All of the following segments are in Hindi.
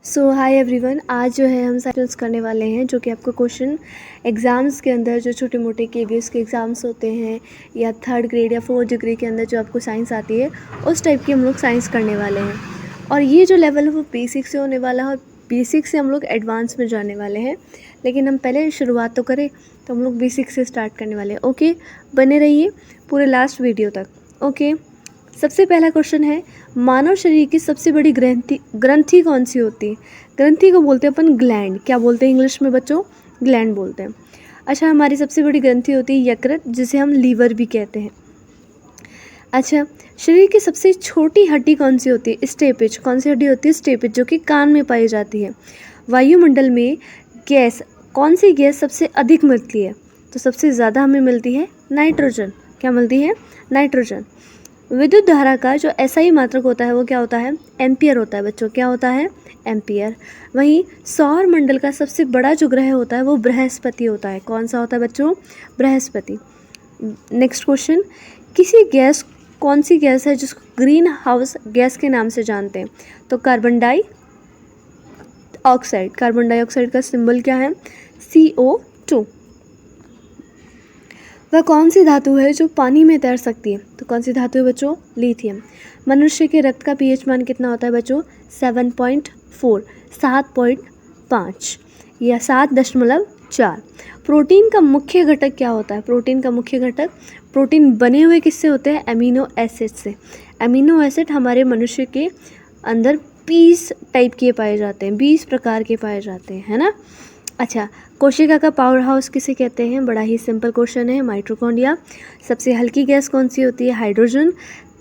सो हाय एवरीवन, आज जो है हम साइंस करने वाले हैं जो कि आपको क्वेश्चन एग्ज़ाम्स के अंदर जो छोटे मोटे केवीएस के एग्ज़ाम्स होते हैं या थर्ड ग्रेड या फोर्थ डिग्री के अंदर जो आपको साइंस आती है उस टाइप की हम लोग साइंस करने वाले हैं। और ये जो लेवल है वो बेसिक से होने वाला है और बेसिक से हम लोग एडवांस में जाने वाले हैं। लेकिन हम पहले शुरुआत तो करें, तो हम लोग बेसिक से स्टार्ट करने वाले हैं। ओके, बने रहिए पूरे लास्ट वीडियो तक। ओके, सबसे पहला क्वेश्चन है, मानव शरीर की सबसे बड़ी ग्रंथि कौन सी होती है? ग्रंथि को बोलते हैं अपन ग्लैंड। क्या बोलते हैं इंग्लिश में बच्चों? ग्लैंड बोलते हैं। अच्छा, हमारी सबसे बड़ी ग्रंथि होती है यकृत, जिसे हम लीवर भी कहते हैं। अच्छा, शरीर की सबसे छोटी हड्डी कौन सी होती है? स्टेपिज। कौन सी हड्डी होती है? स्टेपिज, जो कि कान में पाई जाती है। वायुमंडल में गैस, कौन सी गैस सबसे अधिक मिलती है? तो सबसे ज़्यादा हमें मिलती है नाइट्रोजन। क्या मिलती है? नाइट्रोजन। विद्युत धारा का जो एसआई मात्रक होता है वो क्या होता है? एम्पियर होता है बच्चों। क्या होता है? एम्पियर। वहीं सौर मंडल का सबसे बड़ा जो ग्रह होता है वो बृहस्पति होता है। कौन सा होता है बच्चों? बृहस्पति। नेक्स्ट क्वेश्चन, किसी गैस, कौन सी गैस है जिसको ग्रीन हाउस गैस के नाम से जानते हैं? तो carbon dioxide. Carbon dioxide का सिंबल क्या है? CO2। वह कौन सी धातु है जो पानी में तैर सकती है? तो कौन सी धातु है बच्चों? लिथियम। मनुष्य के रक्त का पीएच मान कितना होता है बच्चों? 7.4, 7.5 या 7.4। प्रोटीन का मुख्य घटक क्या होता है? प्रोटीन का मुख्य घटक, प्रोटीन बने हुए किससे होते हैं? अमीनो एसिड से। अमीनो एसिड हमारे मनुष्य के अंदर 20 टाइप के पाए जाते हैं, 20 प्रकार के पाए जाते हैं, है ना। अच्छा, कोशिका का पावर हाउस किसे कहते हैं? बड़ा ही सिंपल क्वेश्चन है, माइटोकॉन्ड्रिया। सबसे हल्की गैस कौन सी होती है? हाइड्रोजन।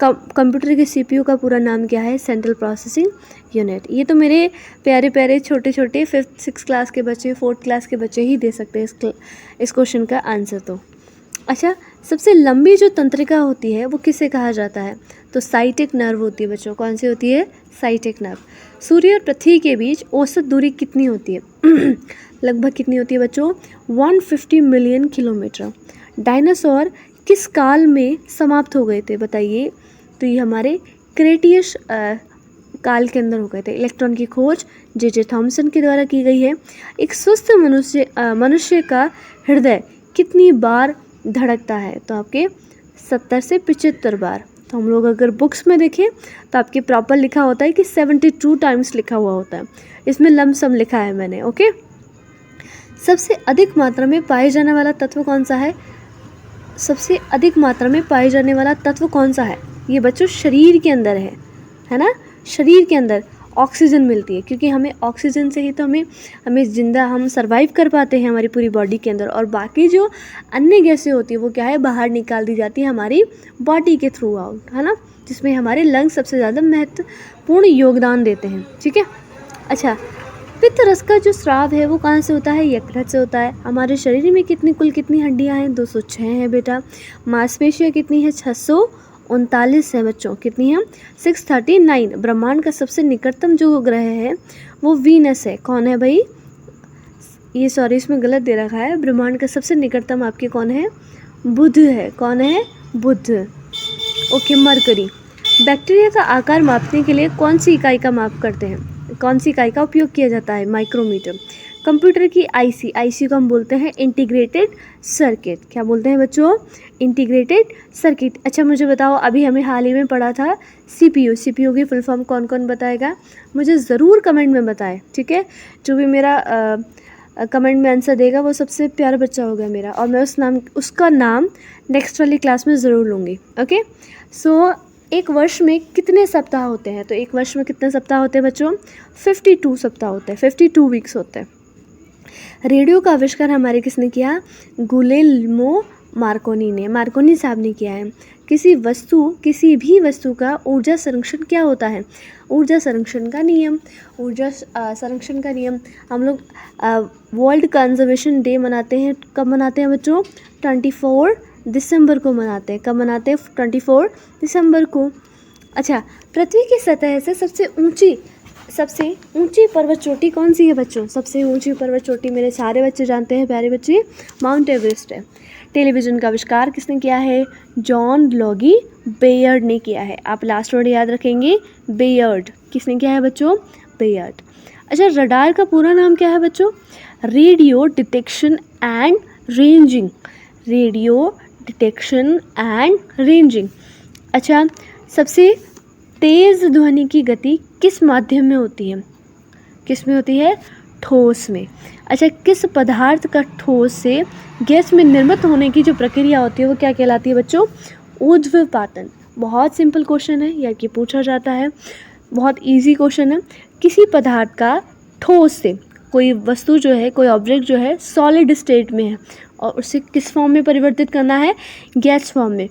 कंप्यूटर के सीपीयू का पूरा नाम क्या है? Central processing unit. ये तो मेरे प्यारे प्यारे छोटे छोटे 5th 6th क्लास के बच्चे, 4th क्लास के बच्चे ही दे सकते हैं इस क्वेश्चन का आंसर तो। अच्छा, सबसे लंबी जो तंत्रिका होती है वो किसे कहा जाता है? तो साइटिक नर्व होती है बच्चों। कौन सी होती है? Sciatic nerve. सूर्य और पृथ्वी के बीच औसत दूरी कितनी होती है? लगभग कितनी होती है बच्चों? 150 मिलियन किलोमीटर। डायनासोर किस काल में समाप्त हो गए थे बताइए? तो ये हमारे क्रेटियस काल के अंदर हो गए थे। इलेक्ट्रॉन की खोज जे थॉमसन के द्वारा की गई है। एक स्वस्थ मनुष्य का हृदय कितनी बार धड़कता है? तो आपके 70 से 75 बार। तो हम लोग अगर बुक्स में देखें तो आपके प्रॉपर लिखा होता है कि 72 टाइम्स लिखा हुआ होता है। इसमें लमसम लिखा है मैंने। ओके, सबसे अधिक मात्रा में पाए जाने वाला तत्व कौन सा है? सबसे अधिक मात्रा में पाए जाने वाला तत्व कौन सा है? ये बच्चों शरीर के अंदर है ना। शरीर के अंदर ऑक्सीजन मिलती है, क्योंकि हमें ऑक्सीजन से ही तो हमें जिंदा हम सरवाइव कर पाते हैं हमारी पूरी बॉडी के अंदर। और बाकी जो अन्य गैसें होती है वो क्या है? बाहर निकाल दी जाती है हमारी बॉडी के थ्रू आउट, है ना, जिसमें हमारे लंग्स सबसे ज़्यादा महत्वपूर्ण योगदान देते हैं। ठीक है। अच्छा, पित्त रस का जो स्राव है वो कहाँ से होता है? यकृत से होता है। हमारे शरीर में कितनी हड्डियाँ हैं? 206 हैं बेटा। मांसपेशियाँ कितनी है? 639 है बच्चों। कितनी है? 639। ब्रह्मांड का सबसे निकटतम जो ग्रह है वो वीनस है। कौन है भाई? ये सॉरी, इसमें गलत दे रखा है। ब्रह्मांड का सबसे निकटतम आपके कौन है? बुध है। कौन है? बुध। Okay, mercury. बैक्टीरिया का आकार मापने के लिए कौन सी इकाई का माप करते हैं? कौन सी इकाई का उपयोग किया जाता है? माइक्रोमीटर। कंप्यूटर की आईसी को हम बोलते हैं इंटीग्रेटेड सर्किट। क्या बोलते हैं बच्चों? Integrated circuit. अच्छा, मुझे बताओ, अभी हमें हाल ही में पढ़ा था सीपीयू की फुल फॉर्म कौन कौन बताएगा? मुझे ज़रूर कमेंट में बताएं। ठीक है, जो भी मेरा कमेंट में आंसर देगा वो सबसे प्यारा बच्चा होगा मेरा, और मैं उसका नाम नेक्स्ट वाली क्लास में ज़रूर लूँगी। ओके, सो एक वर्ष में कितने सप्ताह होते हैं? तो एक वर्ष में कितने सप्ताह होते हैं बच्चों? 52 सप्ताह होते हैं, 52 वीक्स होते हैं। रेडियो का आविष्कार हमारे किसने किया? गुलेल्मो मार्कोनी साहब ने किया है। किसी भी वस्तु का ऊर्जा संरक्षण क्या होता है? ऊर्जा संरक्षण का नियम। हम लोग वर्ल्ड कंजर्वेशन डे मनाते हैं। कब मनाते हैं बच्चों? 24 दिसंबर को मनाते हैं। कब मनाते हैं? 24 दिसंबर को। अच्छा, पृथ्वी की सतह से सबसे ऊंची पर्वत चोटी कौन सी है बच्चों? सबसे ऊंची पर्वत चोटी मेरे सारे बच्चे जानते हैं, प्यारे बच्चे, माउंट एवरेस्ट है। टेलीविज़न का आविष्कार किसने किया है? जॉन लॉगी बेयर्ड ने किया है। आप लास्ट वर्ड याद रखेंगे, बेयर्ड। किसने किया है बच्चों? बेयर्ड। अच्छा, रडार का पूरा नाम क्या है बच्चों? Radio detection and ranging. Radio detection and ranging. अच्छा, सबसे तेज़ ध्वनि की गति किस माध्यम में होती है? किस में होती है? ठोस में। अच्छा, किस पदार्थ का ठोस से गैस में निर्मित होने की जो प्रक्रिया होती है वो क्या कहलाती है बच्चों? ऊर्ध्वपातन। बहुत सिंपल क्वेश्चन है, या कि पूछा जाता है, बहुत इजी क्वेश्चन है। किसी पदार्थ का ठोस से, कोई वस्तु जो है, कोई ऑब्जेक्ट जो है सॉलिड स्टेट में है और उसे किस फॉर्म में परिवर्तित करना है? गैस फॉर्म में।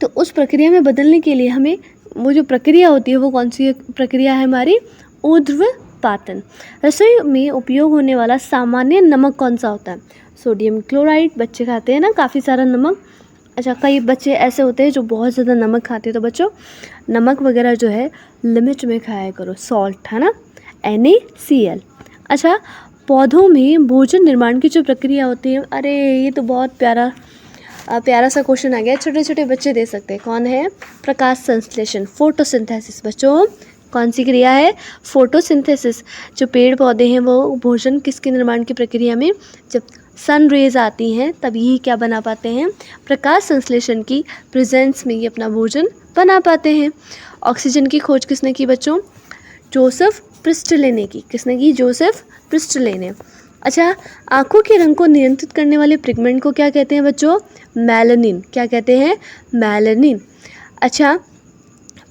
तो उस प्रक्रिया में बदलने के लिए हमें वो जो प्रक्रिया होती है वो कौन सी प्रक्रिया है हमारी? ऊर्ध्वपातन। रसोई में उपयोग होने वाला सामान्य नमक कौन सा होता है? Sodium chloride. बच्चे खाते हैं ना काफ़ी सारा नमक। अच्छा, कई बच्चे ऐसे होते हैं जो बहुत ज़्यादा नमक खाते हैं, तो बच्चों नमक वगैरह जो है लिमिट में खाया करो, सॉल्ट, है ना, NaCl। अच्छा, पौधों में भोजन निर्माण की जो प्रक्रिया होती है, अरे ये तो बहुत प्यारा सा क्वेश्चन आ गया, छोटे छोटे बच्चे दे सकते हैं। कौन है? प्रकाश संश्लेषण, फोटोसिंथेसिस। बच्चों कौन सी क्रिया है? फोटोसिंथेसिस। जो पेड़ पौधे हैं वो भोजन किसके निर्माण की प्रक्रिया में, जब सन रेज आती हैं तब यही क्या बना पाते हैं? प्रकाश संश्लेषण की प्रेजेंस में ये अपना भोजन बना पाते हैं। ऑक्सीजन की खोज किसने की बच्चों? जोसेफ प्रिस्टले ने की। किसने की? जोसेफ प्रिस्टले ने। अच्छा, आँखों के रंग को नियंत्रित करने वाले पिगमेंट को क्या कहते हैं बच्चों? मेलानिन। क्या कहते हैं? मेलानिन। अच्छा,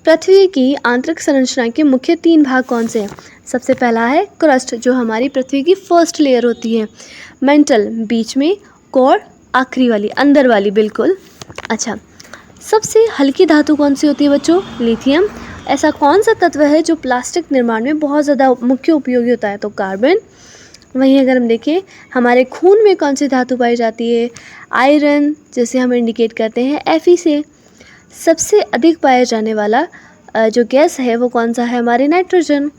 पृथ्वी की आंतरिक संरचना के मुख्य 3 भाग कौन से हैं? सबसे पहला है क्रस्ट, जो हमारी पृथ्वी की फर्स्ट लेयर होती है। मेंटल, बीच में। कोर, आखिरी वाली, अंदर वाली, बिल्कुल। अच्छा, सबसे हल्की धातु कौन सी होती है बच्चों? लिथियम। ऐसा कौन सा तत्व है जो प्लास्टिक निर्माण में बहुत ज़्यादा मुख्य उपयोगी होता है? तो कार्बन। वहीं अगर हम देखें हमारे खून में कौन सी धातु पाई जाती है? आयरन, जैसे हम इंडिकेट करते हैं Fe से। सबसे अधिक पाया जाने वाला जो गैस है वो कौन सा है? हमारे नाइट्रोजन।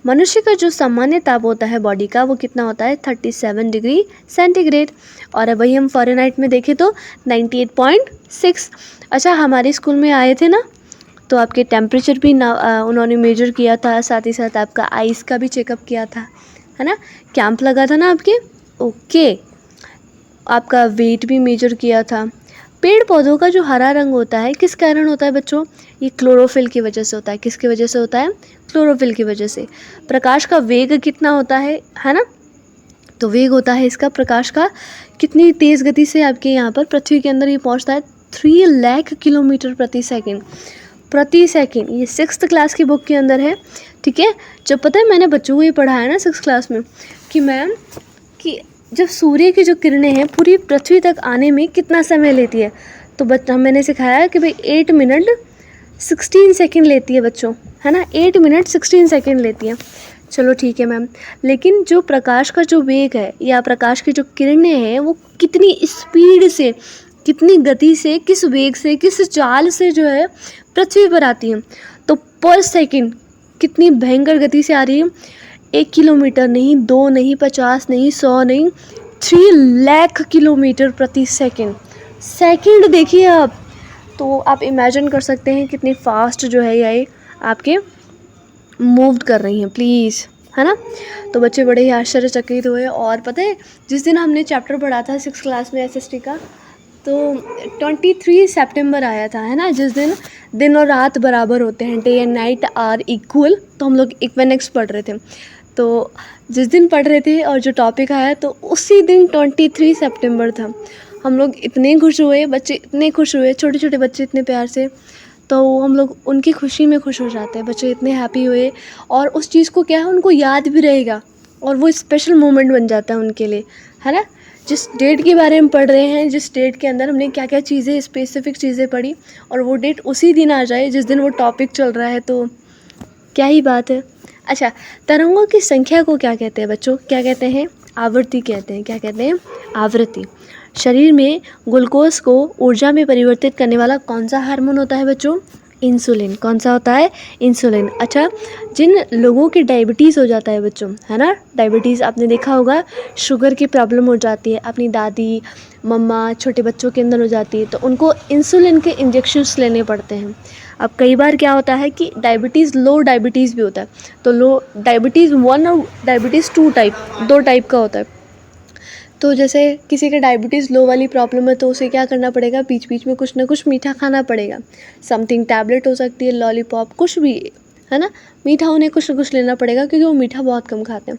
मनुष्य का जो सामान्य ताप होता है बॉडी का वो कितना होता है? 37 डिग्री सेंटीग्रेड। और अब वही हम फ़ारेनहाइट में देखें तो 98.6। अच्छा, हमारे स्कूल में आए थे ना, तो आपके टेम्परेचर भी उन्होंने मेजर किया था, साथ ही साथ आपका आइस का भी चेकअप किया था, है ना, कैंप लगा था ना आपके। ओके, आपका वेट भी मेजर किया था। पेड़ पौधों का जो हरा रंग होता है किस कारण होता है बच्चों? ये क्लोरोफिल की वजह से होता है। किसकी वजह से होता है? क्लोरोफिल की वजह से। प्रकाश का वेग कितना होता है ना, तो वेग होता है इसका प्रकाश का कितनी तेज़ गति से आपके यहाँ पर पृथ्वी के अंदर ये पहुँचता है? 3 लाख किलोमीटर प्रति सेकेंड। प्रति सेकेंड। ये 6th क्लास की बुक के अंदर है, ठीक है। जब पता है मैंने बच्चों को ये पढ़ाया ना 6th क्लास में कि मैम कि जब सूर्य की जो किरणें हैं पूरी पृथ्वी तक आने में कितना समय लेती है, तो मैंने सिखाया कि भाई 8 मिनट 16 सेकेंड लेती है बच्चों, है ना, 8 मिनट 16 सेकेंड लेती है। चलो ठीक है मैम, लेकिन जो प्रकाश का जो वेग है या प्रकाश की जो किरणें हैं वो कितनी स्पीड से, कितनी गति से, किस वेग से, किस चाल से जो है पृथ्वी पर आती हैं, तो पर सेकेंड कितनी भयंकर गति से आ रही है? 1 किलोमीटर नहीं, 2 नहीं, 50 नहीं, 100 नहीं, 3 लाख किलोमीटर प्रति सेकेंड। सेकेंड देखिए आप, तो आप इमेजिन कर सकते हैं कितनी फास्ट जो है ये आपके मूव कर रही हैं, प्लीज़, है ना। तो बच्चे बड़े ही आश्चर्यचकित हुए। और पता है जिस दिन हमने चैप्टर पढ़ा था 6th क्लास में SST का, तो 23 सितंबर आया था, है ना, जिस दिन और रात बराबर होते हैं, day and night are equal. तो हम लोग इक्विनेक्स पढ़ रहे थे, तो जिस दिन पढ़ रहे थे और जो टॉपिक आया तो उसी दिन 23 सितंबर था। हम लोग इतने खुश हुए, बच्चे इतने खुश हुए, छोटे छोटे बच्चे इतने प्यार से, तो हम लोग उनकी खुशी में खुश हो जाते हैं। बच्चे इतने हैप्पी हुए और उस चीज़ को क्या है उनको याद भी रहेगा और वो स्पेशल मोमेंट बन जाता है उनके लिए, है ना। जिस डेट के बारे में पढ़ रहे हैं, जिस डेट के अंदर हमने क्या क्या चीज़ें, स्पेसिफिक चीज़ें पढ़ी, और वो डेट उसी दिन आ जाए जिस दिन वो टॉपिक चल रहा है, तो क्या ही बात है। अच्छा, तरंगों की संख्या को क्या कहते हैं बच्चों? क्या कहते हैं? आवृत्ति कहते हैं। क्या कहते हैं? आवृत्ति। शरीर में ग्लूकोज को ऊर्जा में परिवर्तित करने वाला कौन सा हार्मोन होता है बच्चों? इंसुलिन। कौन सा होता है? इंसुलिन। अच्छा, जिन लोगों की डायबिटीज़ हो जाता है बच्चों, है ना, डायबिटीज़ आपने देखा होगा, शुगर की प्रॉब्लम हो जाती है, अपनी दादी, मम्मा, छोटे बच्चों के अंदर हो जाती है, तो उनको इंसुलिन के इंजेक्शंस लेने पड़ते हैं। अब कई बार क्या होता है कि डायबिटीज़, लो डायबिटीज़ भी होता है, तो लो डायबिटीज़ 1 और डायबिटीज़ 2 टाइप, 2 टाइप का होता है। तो जैसे किसी के डायबिटीज़ लो वाली प्रॉब्लम है तो उसे क्या करना पड़ेगा, बीच बीच में कुछ ना कुछ मीठा खाना पड़ेगा। समथिंग टैबलेट हो सकती है, लॉलीपॉप, कुछ भी, है ना, मीठा उन्हें कुछ ना कुछ लेना पड़ेगा क्योंकि वो मीठा बहुत कम खाते हैं।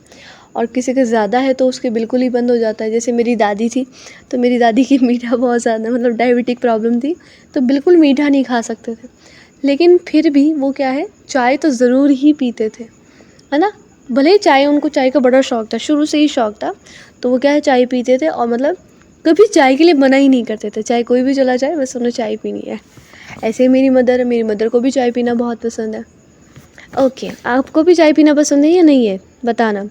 और किसी का ज़्यादा है तो उसके बिल्कुल ही बंद हो जाता है। जैसे मेरी दादी थी, तो मेरी दादी की मीठा बहुत ज़्यादा, मतलब डायबिटिक प्रॉब्लम थी, तो बिल्कुल मीठा नहीं खा सकते थे, लेकिन फिर भी वो क्या है, चाय तो ज़रूर ही पीते थे, है ना। भले ही चाय, उनको चाय का बड़ा शौक़ था, शुरू से ही शौक़ था, तो वो क्या है, चाय पीते थे और मतलब कभी चाय के लिए मना ही नहीं करते थे, चाहे कोई भी चला जाए बस उन्हें चाय पीनी है। ऐसे ही मेरी मदर है, मेरी मदर को भी चाय पीना बहुत पसंद है। ओके, आपको भी चाय पीना पसंद है या नहीं है, बताना।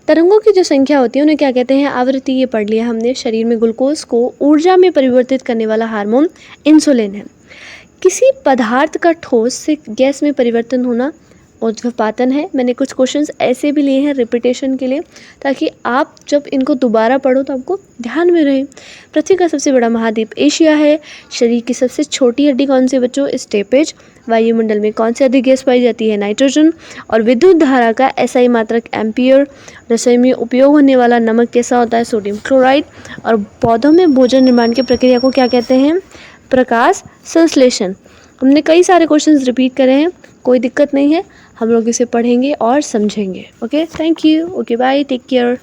तरंगों की जो संख्या होती है उन्हें क्या कहते हैं, आवृत्ति, ये पढ़ लिया हमने। शरीर में ग्लूकोज को ऊर्जा में परिवर्तित करने वाला हार्मोन इंसुलिन है। किसी पदार्थ का ठोस से गैस में परिवर्तन होना ऊर्ध्वपातन है। मैंने कुछ क्वेश्चंस ऐसे भी लिए हैं रिपीटेशन के लिए, ताकि आप जब इनको दोबारा पढ़ो तो आपको ध्यान में रहे। पृथ्वी का सबसे बड़ा महाद्वीप एशिया है। शरीर की सबसे छोटी हड्डी कौन सी बच्चों, स्टेपेज। वायुमंडल में कौन सी अधिक गैस पाई जाती है, नाइट्रोजन। और विद्युत धारा का एसआई मात्रक एम्पियर। रसोई में उपयोग होने वाला नमक कैसा होता है, सोडियम क्लोराइड। और पौधों में भोजन निर्माण की प्रक्रिया को क्या कहते हैं, प्रकाश संश्लेषण। हमने कई सारे क्वेश्चंस रिपीट करे हैं, कोई दिक्कत नहीं है, हम लोग इसे पढ़ेंगे और समझेंगे। Okay, thank you, okay bye, take care.